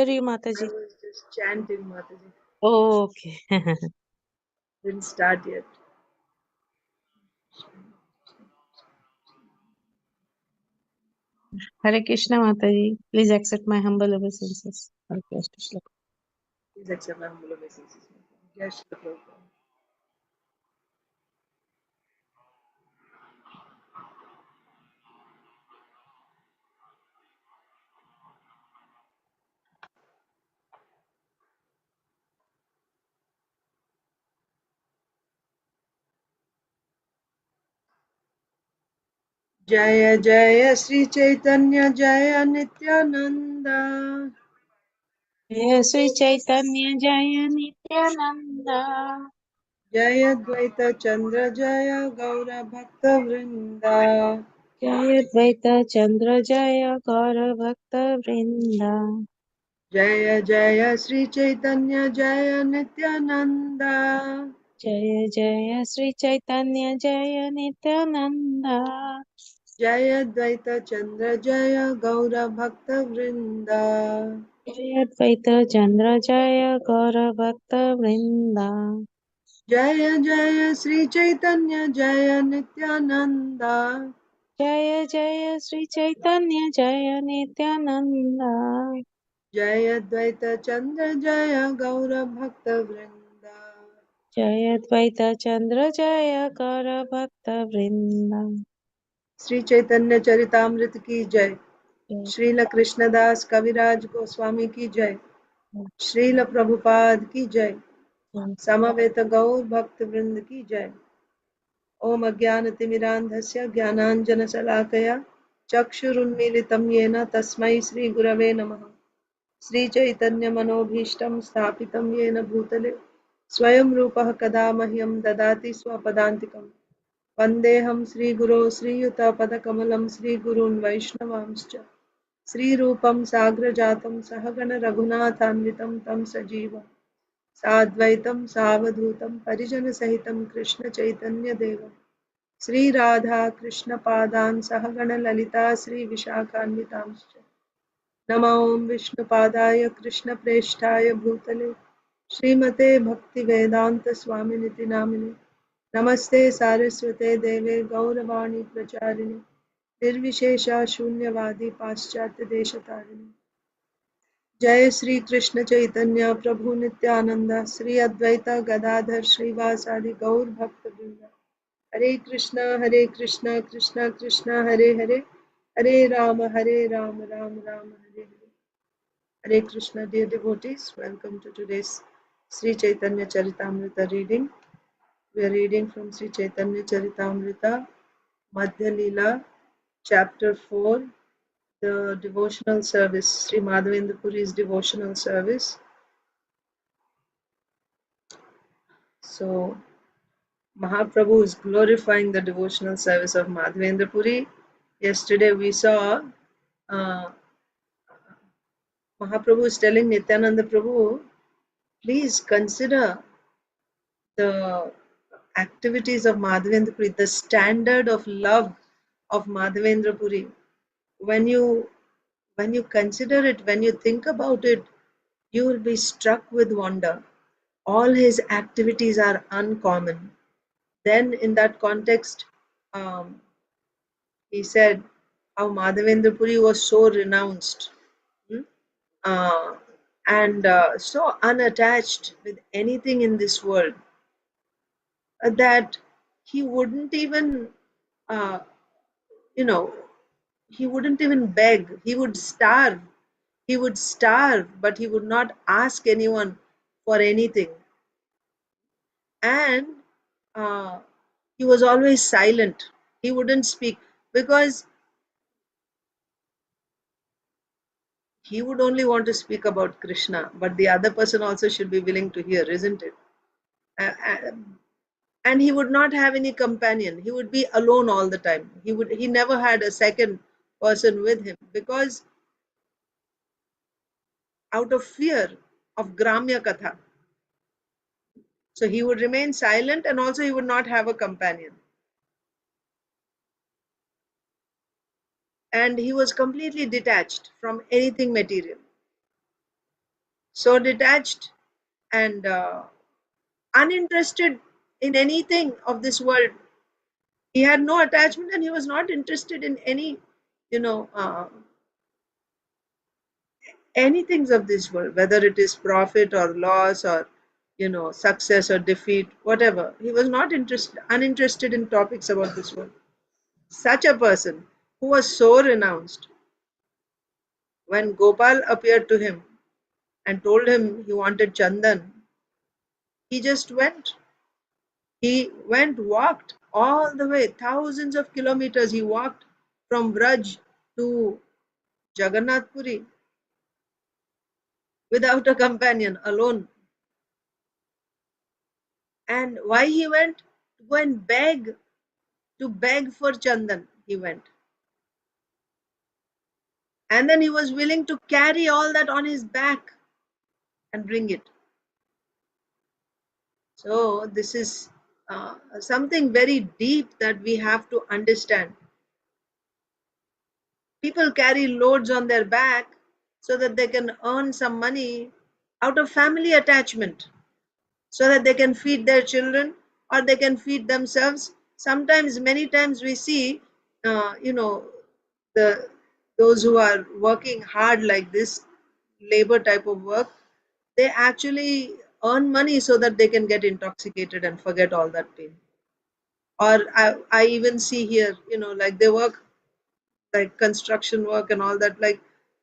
are you, Mataji? I was just chanting, Mataji. Oh, okay. Didn't start yet. Hare Krishna, Mataji. Please accept my humble obeisances. Hare Krishna. Please accept my humble obeisances. Jai Shri Prabhupada. Jaya Jaya Sri Chaitanya Jaya Nityananda Jaya Sri Chaitanya Jaya Nityananda. Jaya Dvaita Chandra Jaya Gaura Bhakta Vrinda Jaya Dvaita Chandra Jaya Gaura Bhakta Vrinda. Jaya Jaya Sri Chaitanya Jaya Nityananda Jaya Jaya Sri Chaitanya Jaya Nityananda. Jaya Dvaita Chandra Jaya Gaura Bhakta Vrinda Jaya Dvaita Chandra Jaya Gaura Bhakta Vrinda. Jaya Jaya Sri Chaitanya Jaya Nityananda Jaya Jaya Sri Chaitanya Jaya Nityananda. Jaya Dvaita Chandra Jaya Gaura Bhakta Vrinda Jaya Dvaita Chandra Jaya Gaura Bhakta Vrinda. Sri Chaitanya Charitamrita ki jai Srila Krishnadas Kaviraj Goswami ki jai Srila Prabhupada ki jai Samaveta Gaur Bhakta Vrind ki jai Om Ajnanatimirandhasya Jnananjana Salakaya Chakshurunmilitam Yena Tasmai Sri Gurave Namaha Sri Chaitanya Manobhishtam Sthapitam Yena Bhutale Swayam Rupah Kada Mahyam Dadati Swapadantikam Vandeham Sri Guru Sri Yuta Padakamalam Sri Gurun Vaishnavamscha Sri Rupam Sagrajatam Sahagana Raghunathanvitam Tam Sajivam Sadvaitam Savadhutam Parijana Sahitam Krishna Chaitanya Devam Sri Radha Krishna Padan Sahagana Lalita Sri Vishakhanvitamscha Namo Om Vishnu Padaya Krishna Preshtaya Bhutale Srimate Bhakti Vedanta Swami Niti Namine Namaste Saraswate Deve Gauravani Pracharini Nirvishesha Shunyavadi Paschatya Deshatariणी जय श्री कृष्ण चैतन्य प्रभु नित्यानंद श्री अद्वैता गदाधर श्रीवासादि गौर भक्त वृंद हरे Krishna Krishna Krishna Hare Hare Hare Ram Ram Ram Hare Hare Hare Krishna, dear devotees, welcome to today's Sri Chaitanya Charitamrita reading. We are reading from Sri Chaitanya Charitamrita, Madhya Leela, chapter 4, the devotional service, Sri Madhavendra Puri's devotional service. So, Mahaprabhu is glorifying the devotional service of Madhavendra Puri. Yesterday we saw uh, Mahaprabhu is telling Nityananda Prabhu, please consider the activities of Madhavendra Puri, the standard of love of Madhavendra Puri. When you consider it, when you think about it, you will be struck with wonder. All his activities are uncommon. Then, in that context, he said how Madhavendra Puri was so renounced uh, and so unattached with anything in this world that he wouldn't even, uh, you know, he wouldn't even beg. He would starve. He would starve, but he would not ask anyone for anything. And uh, he was always silent. He wouldn't speak because he would only want to speak about Krishna, but the other person also should be willing to hear, isn't it? And he would not have any companion. He would be alone all the time. He never had a second person with him because out of fear of Gramya Katha. So he would remain silent and also he would not have a companion. And he was completely detached from anything material. so detached and uninterested in anything of this world. He had no attachment and he was not interested in any, you know, anything of this world, whether it is profit or loss or, success or defeat, whatever. He was not uninterested in topics about this world. Such a person who was so renounced, when Gopal appeared to him and told him he wanted Chandan, he just went. He went, walked all the way, thousands of kilometers. He walked from Braj to Jagannath Puri without a companion, alone. And why he went? To go and beg, to beg for Chandan, he went. And then he was willing to carry all that on his back and bring it. So this is something very deep that we have to understand. People carry loads on their back so that they can earn some money out of family attachment, so that they can feed their children or they can feed themselves. Sometimes, many times, we see, uh, you know, the those who are working hard like this, labor type of work, they actually earn money so that they can get intoxicated and forget all that pain. Or I even see here, like they work like construction work and all that, like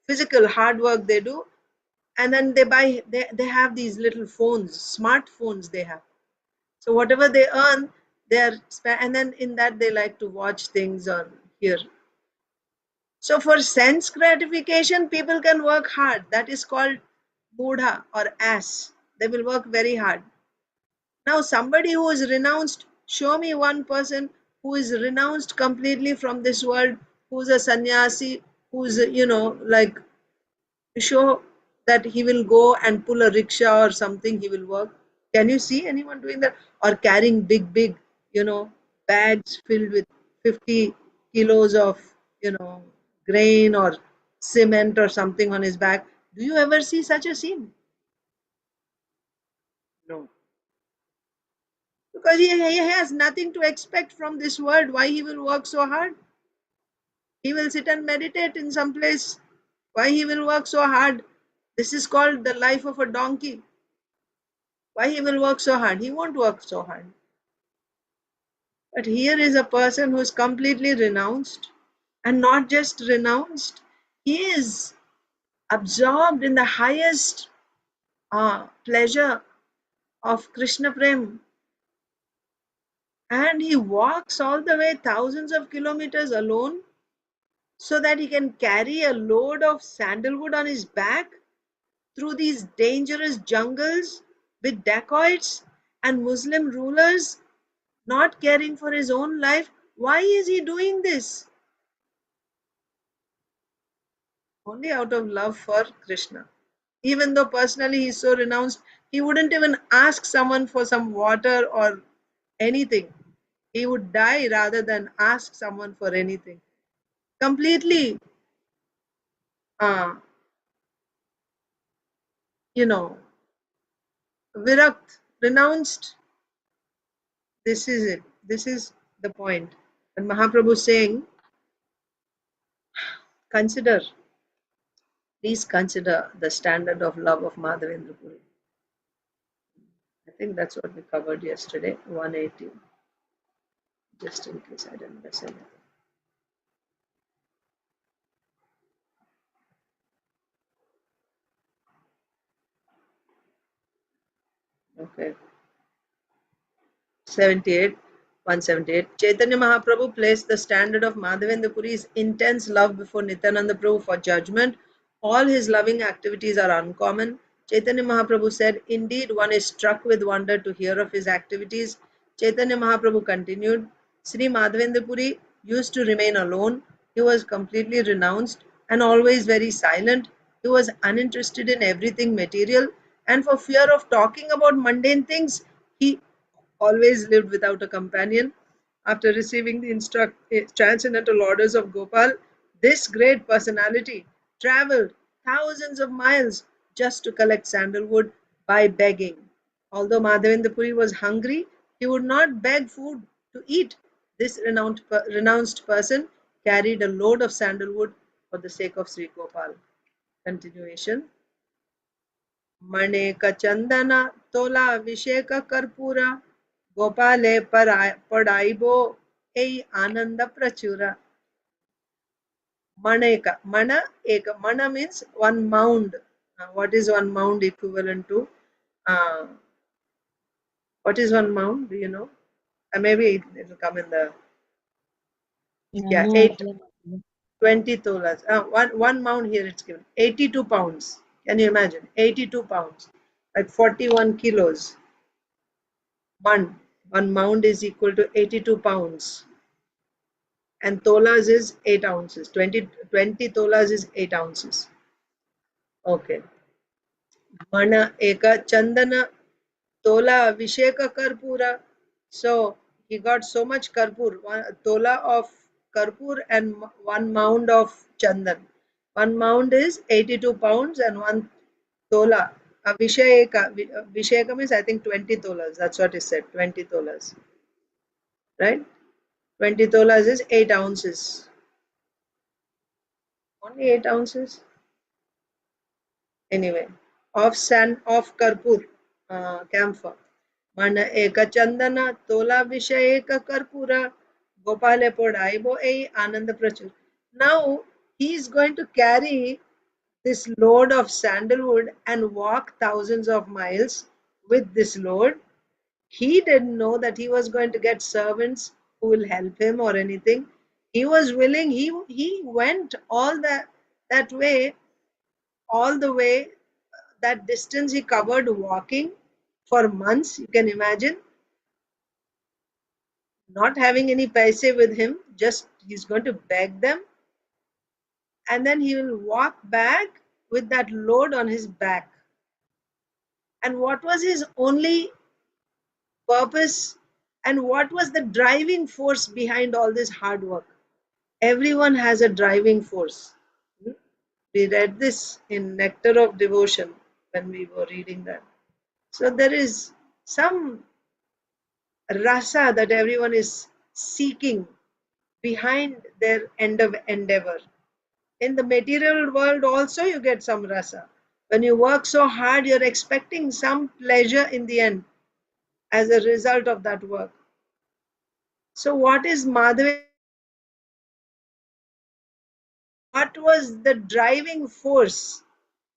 physical hard work they do, and then they have these little phones, smartphones they have. So whatever they earn, and then in that they like to watch things or hear. So for sense gratification, people can work hard. That is called mudha or ass. They will work very hard. Now somebody who is renounced, show me one person who is renounced completely from this world, who's a sannyasi, who's, like, show that he will go and pull a rickshaw or something, he will work. Can you see anyone doing that? Or carrying big, you know, bags filled with 50 kilos of, grain or cement or something on his back. Do you ever see such a scene? No. Because he has nothing to expect from this world. Why he will work so hard? He will sit and meditate in some place. Why he will work so hard? This is called the life of a donkey. Why he will work so hard? He won't work so hard. But here is a person who is completely renounced, and not just renounced, he is absorbed in the highest pleasure of Krishna Prem, and he walks all the way thousands of kilometers alone so that he can carry a load of sandalwood on his back through these dangerous jungles with dacoits and Muslim rulers, not caring for his own life. Why is he doing this? Only out of love for Krishna. Even though personally he's so renounced, he wouldn't even ask someone for some water or anything. He would die rather than ask someone for anything. Completely, uh, you know, virakt, renounced. This is it. This is the point. And Mahaprabhu saying, consider, please consider the standard of love of Madhavendra Puri. I think that's what we covered yesterday, 180. Just in case I didn't miss anything. Okay. 78, 178. Chaitanya Mahaprabhu placed the standard of Madhavendra Puri's intense love before Nityananda Prabhu for judgment. All his loving activities are uncommon. Chaitanya Mahaprabhu said, indeed, one is struck with wonder to hear of his activities. Chaitanya Mahaprabhu continued, Sri Madhavendra Puri used to remain alone. He was completely renounced and always very silent. He was uninterested in everything material, and for fear of talking about mundane things, he always lived without a companion. After receiving the transcendental orders of Gopal, this great personality traveled thousands of miles just to collect sandalwood by begging. Although Madhavendra Puri was hungry, he would not beg food to eat. This renounced person carried a load of sandalwood for the sake of Sri Gopal. Continuation. Maneka Chandana Tola Visheka Karpura Gopale Padaibo Ei Ananda Prachura. Maneka. Mana Eka. Mana means one mound. What is one mound equivalent to? Uh, what is one mound? Do you know? Maybe it will come in the. Yeah, Yeah, no 8, idea. 20 tolas. One mound here it's given. 82 pounds. Can you imagine? 82 pounds. Like 41 kilos. One mound is equal to 82 pounds. And tolas is 8 ounces. 20 tolas is 8 ounces. Okay. Mana eka chandana tola visheka karpura. So he got so much karpur, one tola of karpur and one mound of chandan. One mound is 82 pounds and one tola. Visheka means I think 20 tolas. That's what he said. 20 tolas. Right? 20 tolas is 8 ounces. Only 8 ounces? Anyway, of sand of Karpur, camphor. Mana eka chandana tola vishayeka karpura gopale podaibo ei ananda prachur. Now he is going to carry this load of sandalwood and walk thousands of miles with this load. He didn't know that he was going to get servants who will help him or anything. He was willing. He went that way, all the way, that distance he covered walking for months. You can imagine, not having any paise with him, just he's going to beg them, and then he will walk back with that load on his back. And what was his only purpose, and what was the driving force behind all this hard work? Everyone has a driving force. We read this in Nectar of Devotion when we were reading that. So there is some rasa that everyone is seeking behind their end of endeavor. In the material world also you get some rasa. When you work so hard, you're expecting some pleasure in the end as a result of that work. So what is Madhavendra Puri? What was the driving force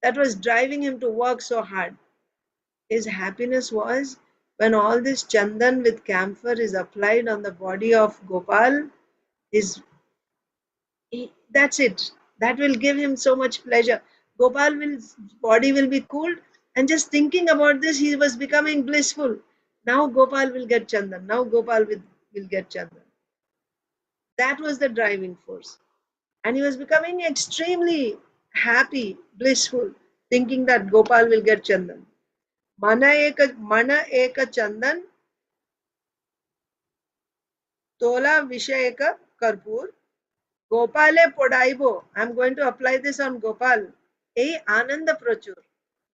that was driving him to work so hard? His happiness was when all this chandan with camphor is applied on the body of Gopal. That's it. That will give him so much pleasure. Body will be cooled, and just thinking about this, he was becoming blissful. Now Gopal will get chandan. Now Gopal will get chandan. That was the driving force. And he was becoming extremely happy, blissful, thinking that Gopal will get chandan. Mana eka chandan tola vishayaka karpur Gopale podaibo. I'm going to apply this on Gopal. A ananda prachur.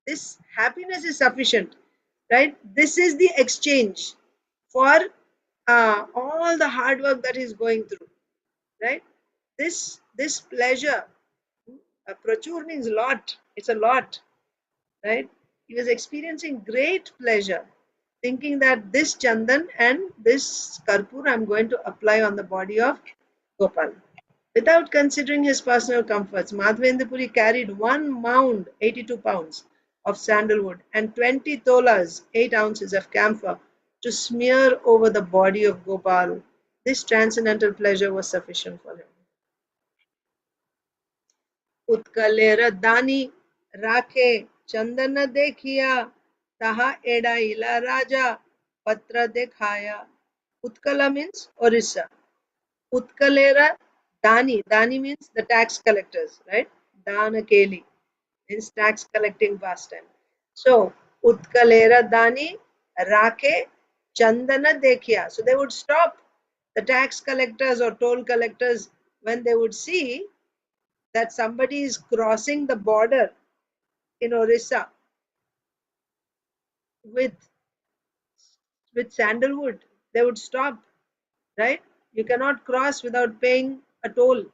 This happiness is sufficient, right? This is the exchange for all the hard work that he's going through, right? This pleasure, prachur means lot. It's a lot, right? He was experiencing great pleasure, thinking that this chandan and this karpur I'm going to apply on the body of Gopal. Without considering his personal comforts, Madhavendra Puri carried one mound, 82 pounds, of sandalwood and 20 tolas, 8 ounces of camphor, to smear over the body of Gopal. This transcendental pleasure was sufficient for him. उत्कलेर दानी राखे चंदन देखिया तहा एडाइला राजा पत्र दिखाया. Utkala means Orissa. Utkalera Dani. Dani means the tax collectors, right? Danakeli means tax collecting pastime. So, Utkalera Dani Rake Chandana Dekhiya. So they would stop the tax collectors or toll collectors when they would see that somebody is crossing the border in Orissa with sandalwood. They would stop, right? You cannot cross without paying a toll.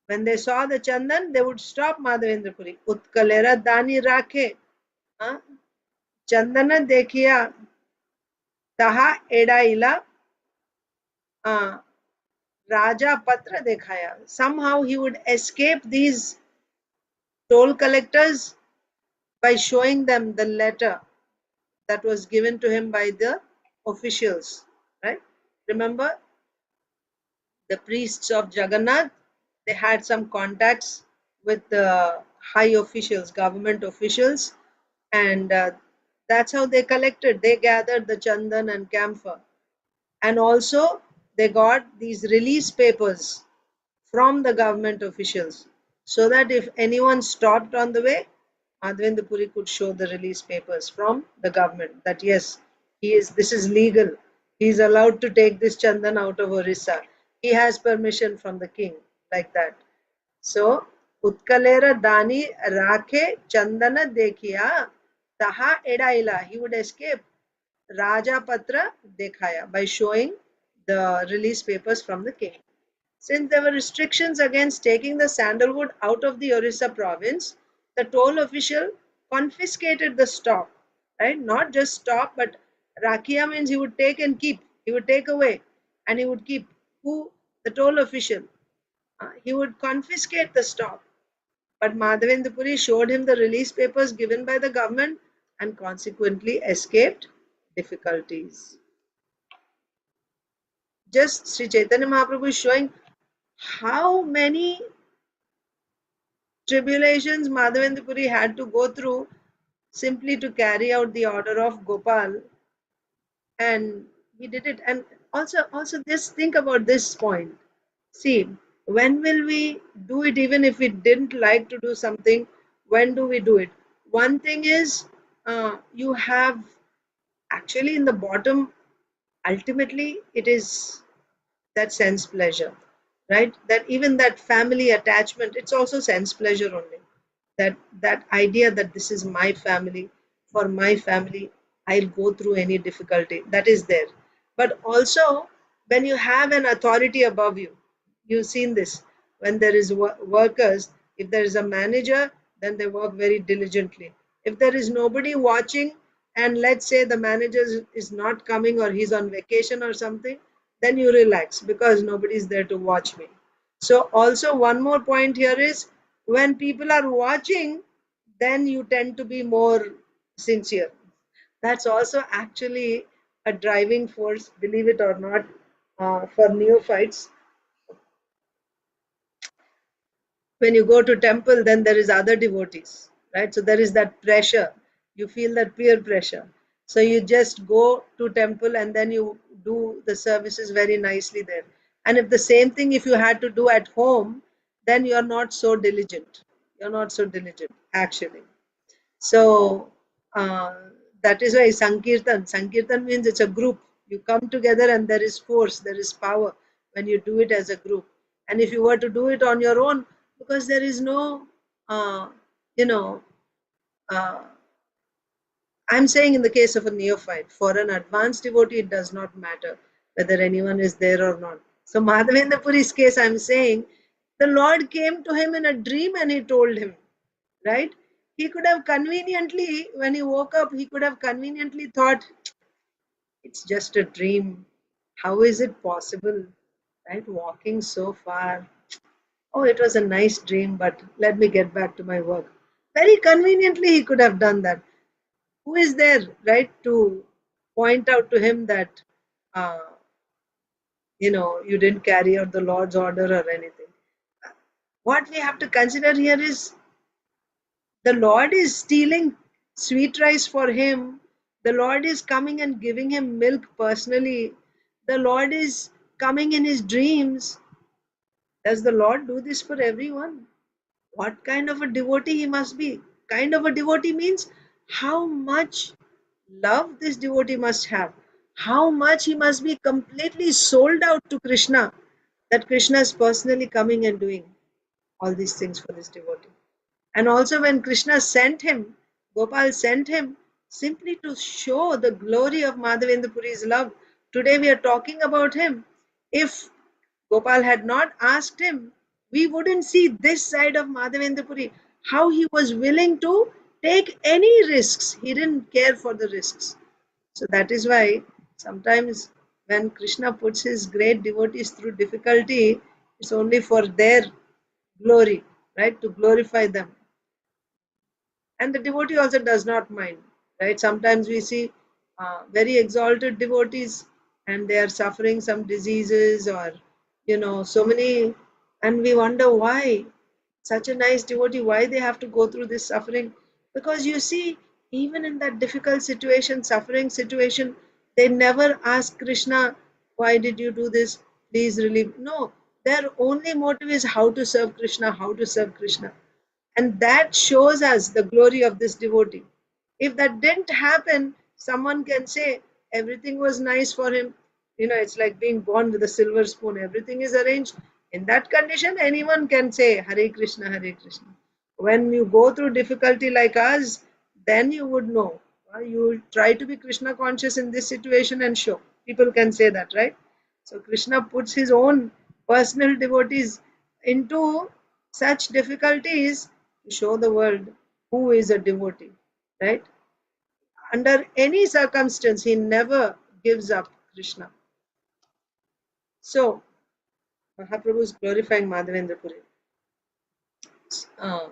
When they saw the chandan, they would stop Madhavendrapuri. Utkalera dani rakhe. Chandana dekhiya taha edaila Raja Patra dekhaya. Somehow he would escape these toll collectors by showing them the letter that was given to him by the officials, right? Remember, the priests of Jagannath, they had some contacts with the high officials, government officials, and that's how they collected. They gathered the chandan and camphor, and also they got these release papers from the government officials, so that if anyone stopped on the way, Madhavendra Puri could show the release papers from the government that yes, this is legal. He is allowed to take this chandan out of Orissa. He has permission from the king, like that. So, Utkalera Dani Rakhe Chandana Dekhiya Taha Edaila. He would escape Raja Patra Dekhaya by showing the release papers from the king. Since there were restrictions against taking the sandalwood out of the Orissa province, the toll official confiscated the stock, right? Not just stock, but rakia means he would take and keep. He would take away and he would keep. Who? The toll official. He would confiscate the stock. But Madhavendra Puri showed him the release papers given by the government and consequently escaped difficulties. Just Sri Chaitanya Mahaprabhu is showing how many tribulations Madhavendra Puri had to go through simply to carry out the order of Gopal, and he did it. And also just think about this point. See, when will we do it? Even if we didn't like to do something, when do we do it? One thing is, you have actually in the bottom, ultimately it is that sense pleasure, right? That even that family attachment, it's also sense pleasure only. That idea that this is my family, for my family I'll go through any difficulty, that is there. But also when you have an authority above you, you've seen this, when there is workers, if there is a manager, then they work very diligently. If there is nobody watching, and let's say the manager is not coming or he's on vacation or something, then you relax because nobody is there to watch me. So also one more point here is, when people are watching, then you tend to be more sincere. That's also actually a driving force, believe it or not, for neophytes. When you go to temple, then there is other devotees, right? So there is that pressure. You feel that peer pressure. So you just go to temple and then you do the services very nicely there. And if the same thing, if you had to do at home, then you're not so diligent. You're not so diligent, actually. So uh, that is why Sankirtan. Sankirtan means it's a group. You come together and there is force, there is power when you do it as a group. And if you were to do it on your own, because there is no, uh, you know, uh, I'm saying in the case of a neophyte, for an advanced devotee, it does not matter whether anyone is there or not. So Madhavendra Puri's case, I'm saying, the Lord came to him in a dream and he told him, right? He could have conveniently, when he woke up, he could have conveniently thought, it's just a dream. How is it possible, right? Walking so far. Oh, it was a nice dream, but let me get back to my work. Very conveniently, he could have done that. Who is there, right, to point out to him that, uh, you didn't carry out the Lord's order or anything? What we have to consider here is, the Lord is stealing sweet rice for him. The Lord is coming and giving him milk personally. The Lord is coming in his dreams. Does the Lord do this for everyone? What kind of a devotee he must be? Kind of a devotee means how much love this devotee must have. How much he must be completely sold out to Krishna, that Krishna is personally coming and doing all these things for this devotee. And also when Krishna sent him, Gopal sent him simply to show the glory of Madhavendra Puri's love. Today we are talking about him. If Gopal had not asked him, we wouldn't see this side of Madhavendra Puri, how he was willing to take any risks. He didn't care for the risks. So that is why sometimes when Krishna puts his great devotees through difficulty, it's only for their glory, right? To glorify them. And the devotee also does not mind, right? Sometimes we see very exalted devotees and they are suffering some diseases or so many, and we wonder why such a nice devotee, why they have to go through this suffering. Because you see, even in that difficult situation, suffering situation, they never ask Krishna, why did you do this, please relieve. No, their only motive is how to serve Krishna, how to serve Krishna. And that shows us the glory of this devotee. If that didn't happen, someone can say everything was nice for him. It's like being born with a silver spoon, everything is arranged. In that condition, anyone can say Hare Krishna, Hare Krishna. When you go through difficulty like us, then you would know. You try to be Krishna conscious in this situation and show. People can say that, right? So Krishna puts his own personal devotees into such difficulties to show the world who is a devotee, right? Under any circumstance, he never gives up Krishna. So, Mahaprabhu is glorifying Madhavendra Puri. Uh,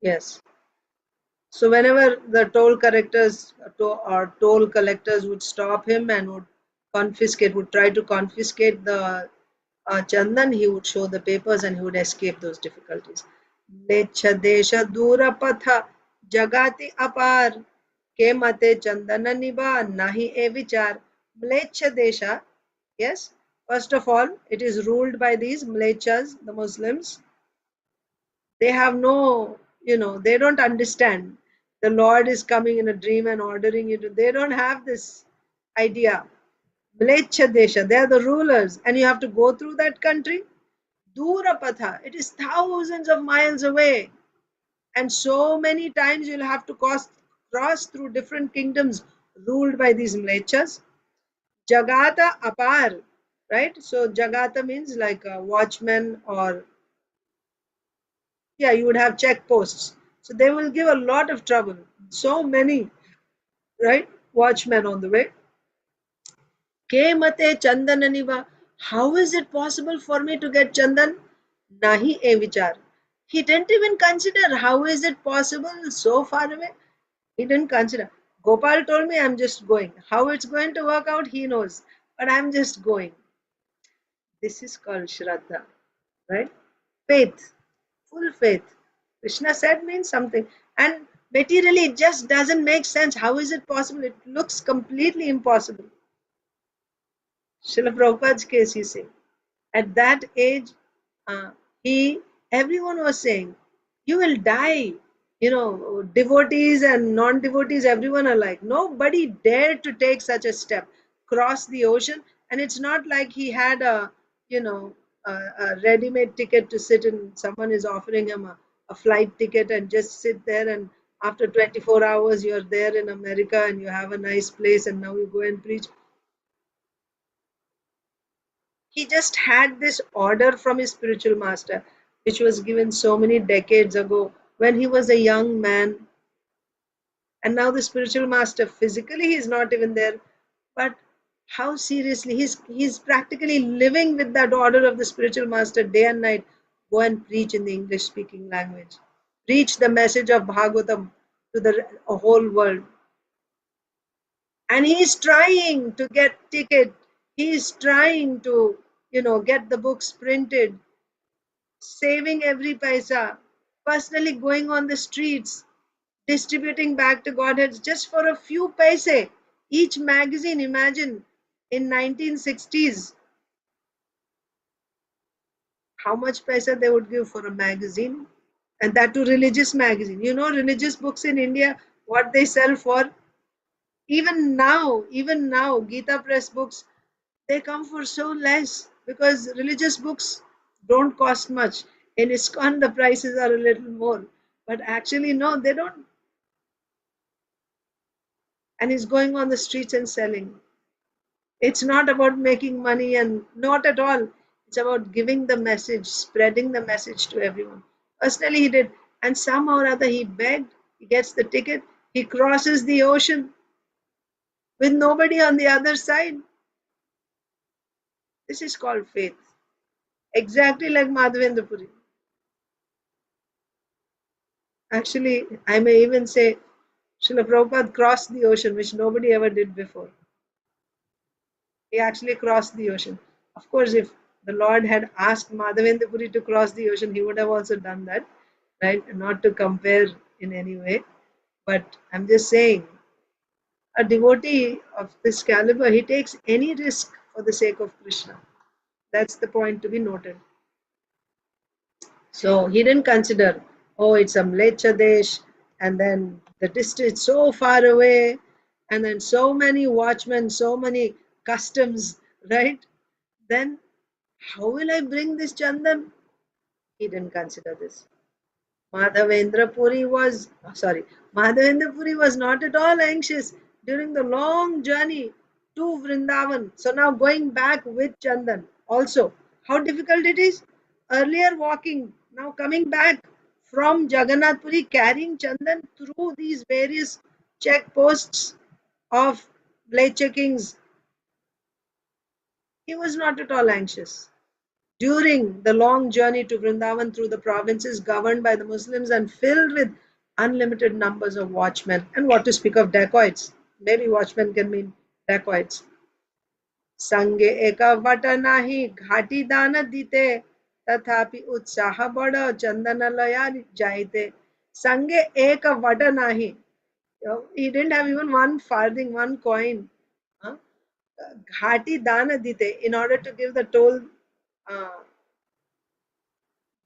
yes. So, whenever the toll collectors would stop him and would try to confiscate the Chandan, he would show the papers and he would escape those difficulties. Lecha desha dura patha jagati apar ke mate chandana niba nahi e vichar. Mlecha desha, yes, first of all, it is ruled by these mlechas, the Muslims. They have no, they don't understand. The Lord is coming in a dream and ordering you to, they don't have this idea. Mlecha desha, they are the rulers, and you have to go through that country. Durapatha, it is thousands of miles away. And so many times you'll have to cross through different kingdoms ruled by these mlechas. Jagata apar, right? So Jagata means like a watchman, or yeah, you would have checkposts. So they will give a lot of trouble. So many, right? Watchmen on the way. Ke mate chandananiva. How is it possible for me to get chandan? Nahi e vichar. He didn't even consider how is it possible so far away. He didn't consider. Gopal told me I'm just going. How it's going to work out, he knows. But I'm just going. This is called Shraddha, right? Faith, full faith. Krishna said means something. And materially, it just doesn't make sense. How is it possible? It looks completely impossible. Srila Prabhupada's case, he said. At that age, uh, everyone was saying, you will die. Devotees and non-devotees, everyone alike. Nobody dared to take such a step, cross the ocean. And it's not like he had a ready-made ticket to sit in. Someone is offering him a flight ticket and just sit there, and after 24 hours you're there in America and you have a nice place and now you go and preach. He just had this order from his spiritual master, which was given so many decades ago when he was a young man. And now the spiritual master, physically, he's not even there. But how seriously, he's practically living with that order of the spiritual master day and night. Go and preach in the English speaking language. Preach the message of Bhagavatam to the whole world. And he's trying to get ticket. He's trying to, get the books printed, saving every paisa, personally going on the streets, distributing back to Godheads just for a few paise. Each magazine, imagine, in 1960s, how much paisa they would give for a magazine, and that to religious magazine. Religious books in India, what they sell for, even now, Gita Press books, they come for so less. because religious books don't cost much. In ISKCON, the prices are a little more. But actually, no, they don't. And he's going on the streets and selling. It's not about making money, and not at all. It's about giving the message, spreading the message to everyone. Personally, he did. And somehow or other, he begged, he gets the ticket, he crosses the ocean with nobody on the other side. This is called faith. Exactly like Madhavendra Puri. Actually, I may even say Srila Prabhupada crossed the ocean, which nobody ever did before. He actually crossed the ocean. Of course, if the Lord had asked Madhavendra Puri to cross the ocean, he would have also done that, right? Not to compare in any way. But I'm just saying, a devotee of this caliber, he takes any risk for the sake of Krishna. That's the point to be noted. So he didn't consider, oh, it's a Mlecha Desh, and then the district so far away, and then so many watchmen, so many customs, right? Then how will I bring this Chandan? He didn't consider this. Madhavendra Puri was, Madhavendra Puri was not at all anxious during the long journey to Vrindavan. So now going back with Chandan. Also, how difficult it is. Earlier walking, now coming back from Jagannath Puri, carrying Chandan through these various checkposts of blade checkings. He was not at all anxious. During the long journey to Vrindavan through the provinces governed by the Muslims and filled with unlimited numbers of watchmen, and what to speak of dacoits, maybe watchmen can mean dacoits. संगे एक what नाही घाटी दान दीते तथापि उत्साह बड़ चंदन लया जाइते संगे एक वट नाही. He didn't have even one farthing, one coin. Huh? Ghati dana dite, in order to give the toll,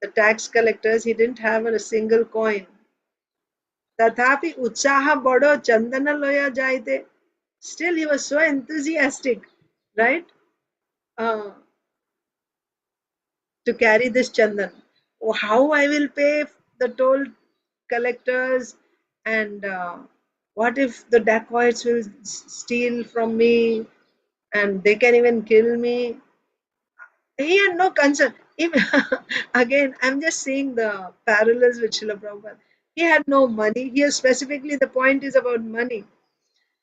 the tax collectors, he didn't have a single coin. Tathapi utsaha bado chandana loya jaite. Still, he was so enthusiastic, right? Uh, to carry this chandan. Oh, how I will pay the toll collectors, and what if the dacoits will steal from me and they can even kill me? He had no concern. Again, I'm just seeing the parallels with Srila Prabhupada. He had no money. Here, specifically, the point is about money.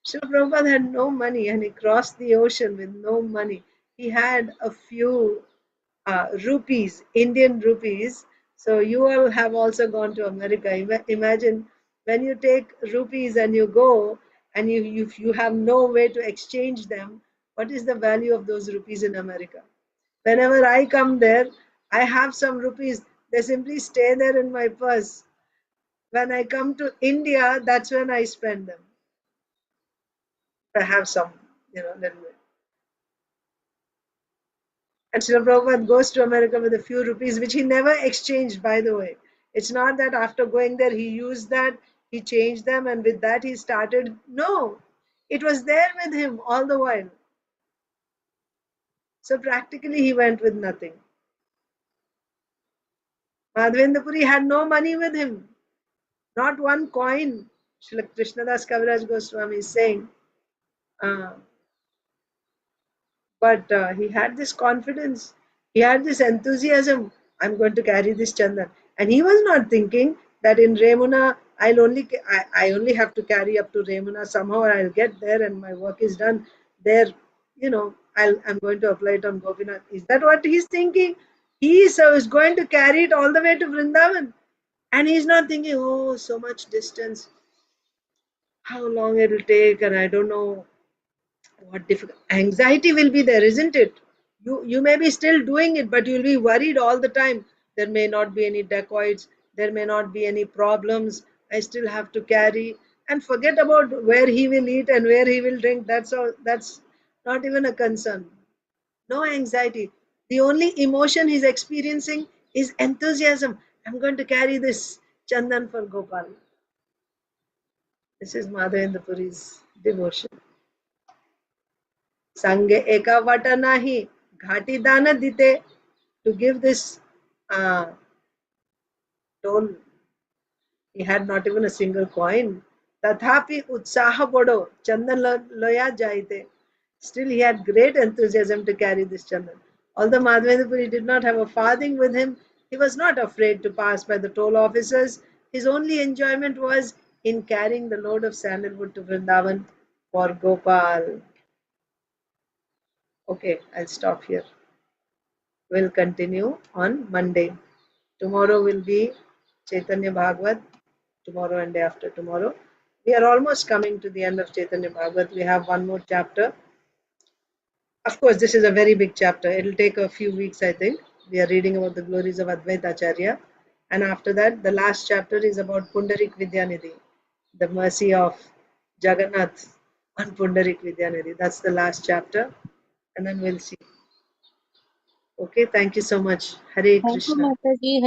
Srila Prabhupada had no money and he crossed the ocean with no money. He had a few rupees, Indian rupees. So, you all have also gone to America. Imagine when you take rupees and you go and you have no way to exchange them, what is the value of those rupees in America? Whenever I come there, I have some rupees. They simply stay there in my purse. When I come to India, that's when I spend them. I have some, little bit. And Srila Prabhupada goes to America with a few rupees, which he never exchanged, by the way. It's not that after going there, he used that, he changed them, and with that he started. No, it was there with him all the while. So practically, he went with nothing. Madhavendra Puri had no money with him. Not one coin. Srila Krishnadas Kaviraj Goswami is saying. Uh, but he had this confidence. He had this enthusiasm. I'm going to carry this chandan. And he was not thinking that in Remuna, I only have to carry up to Remuna. Somehow I'll get there and my work is done. There, I'm going to apply it on Gopinath. Is that what he's thinking? He is going to carry it all the way to Vrindavan. And he's not thinking, oh, so much distance, how long it'll take, and I don't know what difficult anxiety will be there, isn't it? You may be still doing it, but you'll be worried all the time. There may not be any dacoits, there may not be any problems. I still have to carry, and forget about where he will eat and where he will drink. That's all. That's not even a concern. No anxiety. The only emotion he's experiencing is enthusiasm. I'm going to carry this chandan for Gopal. This is Madhavendra Puri's devotion. संगे एक what नाही Ghati Dana Dite, to give this toll. He had not even a single coin. Tathapi utsaha bodo chandan loya jaite. Still, he had great enthusiasm to carry this chandan. Although Madhavendra did not have a farthing with him, he was not afraid to pass by the toll officers. His only enjoyment was in carrying the load of sandalwood to Vrindavan for Gopal. Okay, I'll stop here. We'll continue on Monday. Tomorrow will be Chaitanya Bhagavat, tomorrow and day after tomorrow. We are almost coming to the end of Chaitanya Bhagavat. We have one more chapter. Of course, this is a very big chapter. It'll take a few weeks, I think. We are reading about the glories of Advaita Acharya. And after that, the last chapter is about Pundarik Vidyanidhi, the mercy of Jagannath on Pundarik Vidyanidhi. That's the last chapter. And then we'll see. Okay, thank you so much. Hare Thank you, Krishna. Mataji.